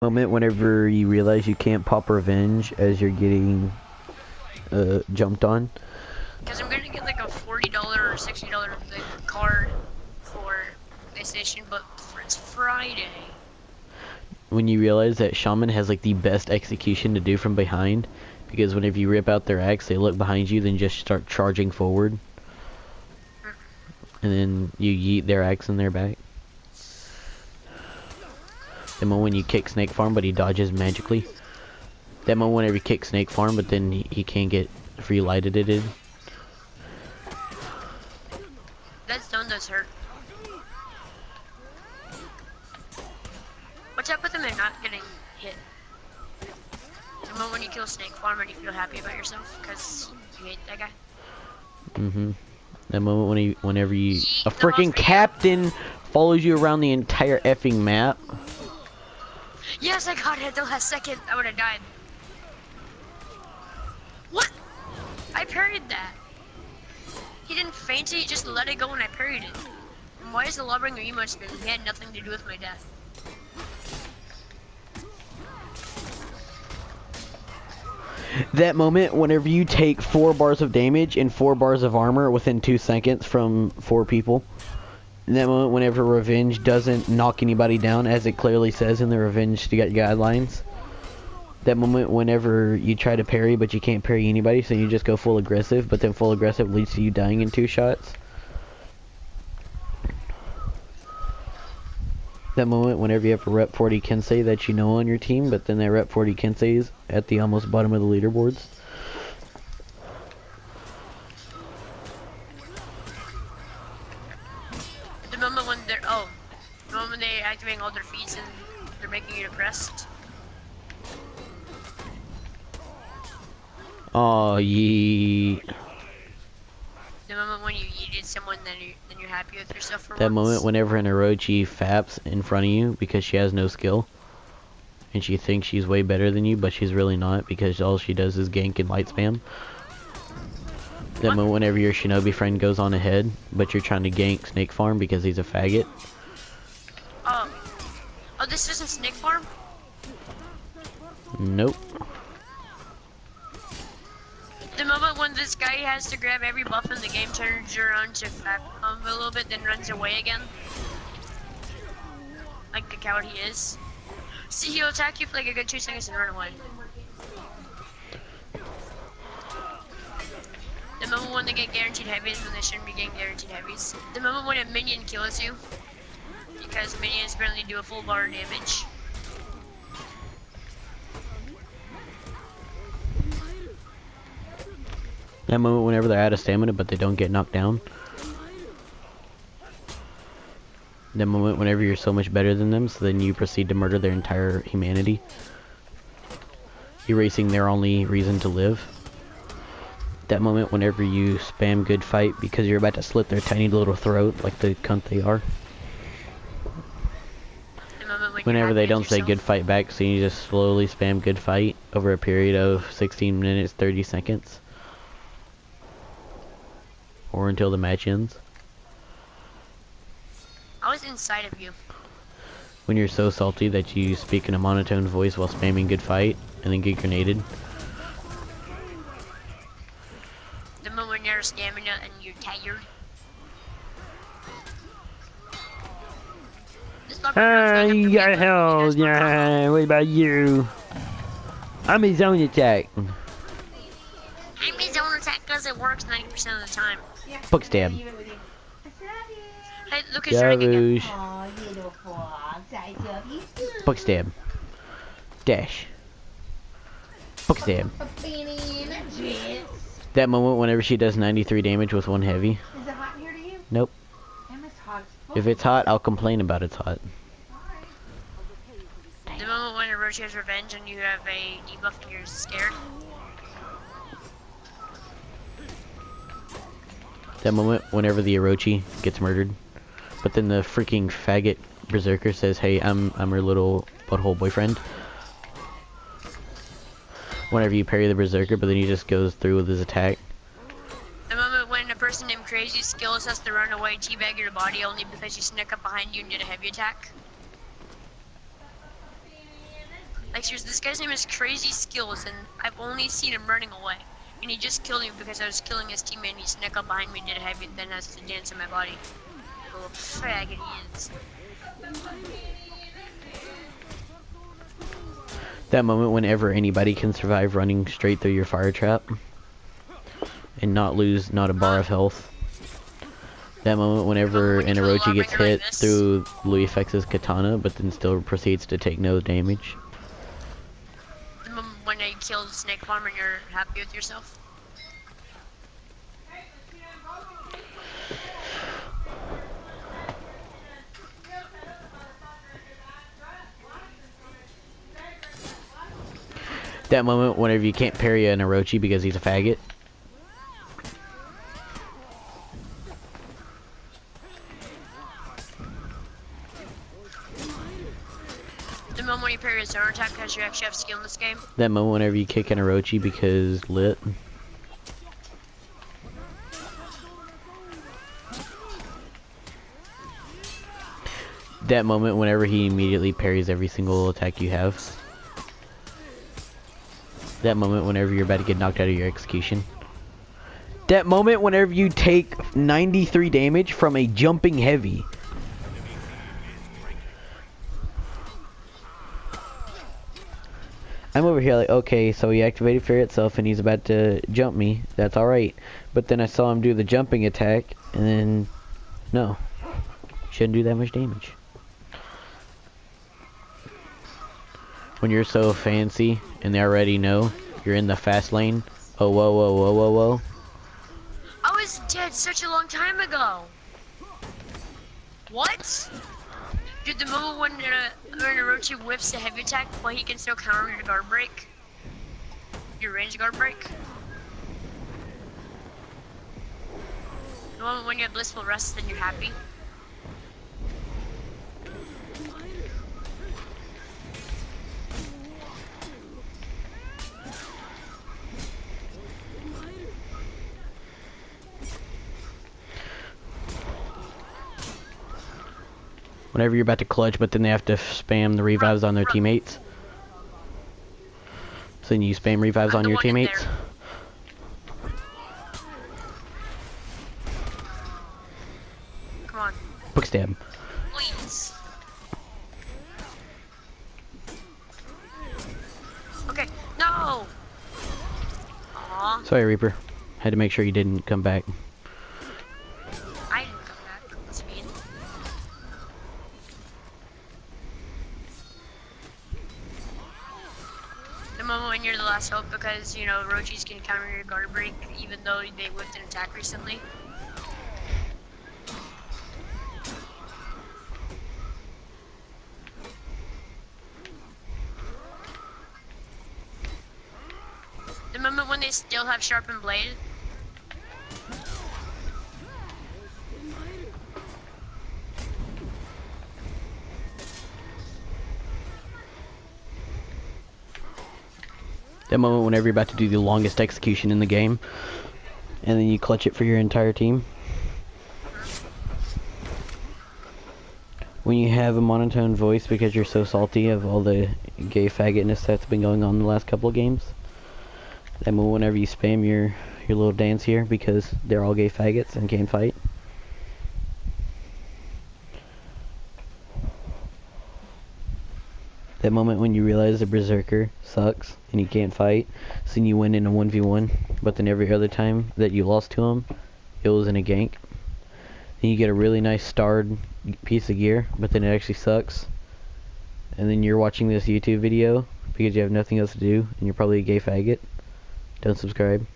Moment whenever you realize you can't pop revenge as you're getting jumped on. Because I'm gonna get like a $40 or $60 card for PlayStation, but it's Friday. When you realize that Shaman has like the best execution to do from behind, because whenever you rip out their axe, they look behind you, then just start charging forward, and then you yeet their axe in their back. The moment when you kick Snake Farm, but he dodges magically. That moment whenever you kick Snake Farm, but then he can't get free lighted it in. That stone does hurt. What's up with him and not getting hit? The moment when you kill Snake Farm and you feel happy about yourself because you hate that guy. That moment whenever you a freaking captain follows you around the entire effing map. Yes, I got it at the last second. I would have died. What? I parried that. He didn't feint it, he just let it go and I parried it. And why is the Lawbringer emote spin? He had nothing to do with my death. That moment whenever you take 4 bars of damage and 4 bars of armor within 2 seconds from 4 people. And that moment whenever revenge doesn't knock anybody down, as it clearly says in the revenge guidelines. That moment whenever you try to parry but you can't parry anybody, so you just go full aggressive, but then full aggressive leads to you dying in 2 shots. That moment whenever you have a rep 40 Kensei that you know on your team, but then that rep 40 Kensei is at the almost bottom of the leaderboards. The moment when they're the moment when they're activating all their feats and they're making you depressed. Oh, yeet. The moment when you yeeted someone, then you're happy with yourself for That once. moment whenever an Orochi faps in front of you because she has no skill. And she thinks she's way better than you, but she's really not because all she does is gank and light spam. That moment whenever your shinobi friend goes on ahead, but you're trying to gank Snake Farm because he's a faggot. Oh, this isn't Snake Farm? Nope. The moment when this guy has to grab every buff in the game, turns around to fat a little bit, then runs away again. Like the coward he is. See, he'll attack you for like a good 2 seconds and run away. The moment when they get guaranteed heavies when they shouldn't be getting guaranteed heavies. The moment when a minion kills you, because minions apparently do a full bar of damage. That moment whenever they're out of stamina but they don't get knocked down. That moment whenever you're so much better than them, so then you proceed to murder their entire humanity. Erasing their only reason to live. That moment whenever you spam good fight because you're about to slit their tiny little throat like the cunt they are. Whenever they don't say good fight back, so you just slowly spam good fight over a period of 16 minutes, 30 seconds. Or until the match ends. I was inside of you. When you're so salty that you speak in a monotone voice while spamming good fight and then get grenaded. The moment when you're stamina and you're tired. You got held. Yeah, what about you? I'm his own attack. I'm his own attack because it works 90% of the time. Book stab. Hey, look at Zerg again. Book stab. Dash. Book stab. That moment whenever she does 93 damage with 1 heavy. Is it hot in here to you? Nope. If it's hot, I'll complain about it's hot. The moment when Orochi has revenge and you have a debuff and you're scared. That moment whenever the Orochi gets murdered. But then the freaking faggot berserker says, hey, I'm her little butthole boyfriend. Whenever you parry the berserker, but then he just goes through with his attack. The moment when a person named Crazy Skills has to run away, teabag your body only because you snuck up behind you and did a heavy attack. Like seriously, this guy's name is Crazy Skills, and I've only seen him running away. And he just killed me because I was killing his teammate, and he snuck up behind me, did a heavy, then has to dance in my body. Little faggot he is. That moment whenever anybody can survive running straight through your fire trap and not lose not a bar of health. That moment whenever an Orochi gets hit through Louis FX's katana but then still proceeds to take no damage. The moment when I killed Snake Farm and you're happy with yourself. That moment whenever you can't parry an Orochi because he's a faggot. The moment when you parry a zone attack because you actually have skill in this game. That moment whenever you kick an Orochi because lit. That moment whenever he immediately parries every single attack you have. That moment whenever you're about to get knocked out of your execution. That moment whenever you take 93 damage from a jumping heavy. I'm over here like, okay, so he activated Fear itself and he's about to jump me. That's alright. But then I saw him do the jumping attack and then, no. Shouldn't do that much damage. When you're so fancy and they already know you're in the fast lane. Oh, whoa, whoa, whoa, whoa, whoa. I was dead such a long time ago. What? Dude, the moment when Orochi whips a heavy attack, while he can still counter your guard break. Your range guard break. The moment when you have blissful rest and you're happy. Whenever you're about to clutch, but then they have to spam the revives on their teammates. So then you spam revives on your teammates. Come on. Quick stab. Please. Okay. No! Aww. Sorry, Reaper. Had to make sure you didn't come back. I didn't come back. That's mean. The moment when you're the last hope because, you know, Orochis can counter your guard break even though they whipped an attack recently. The moment when they still have sharpened blade. That moment whenever you're about to do the longest execution in the game. And then you clutch it for your entire team. When you have a monotone voice because you're so salty of all the gay faggotness that's been going on in the last couple of games. That moment whenever you spam your little dance here because they're all gay faggots and can't fight. That moment when you realize the Berserker sucks and he can't fight, so then you win in a 1v1, but then every other time that you lost to him, it was in a gank. Then you get a really nice starred piece of gear, but then it actually sucks. And then you're watching this YouTube video because you have nothing else to do and you're probably a gay faggot. Don't subscribe.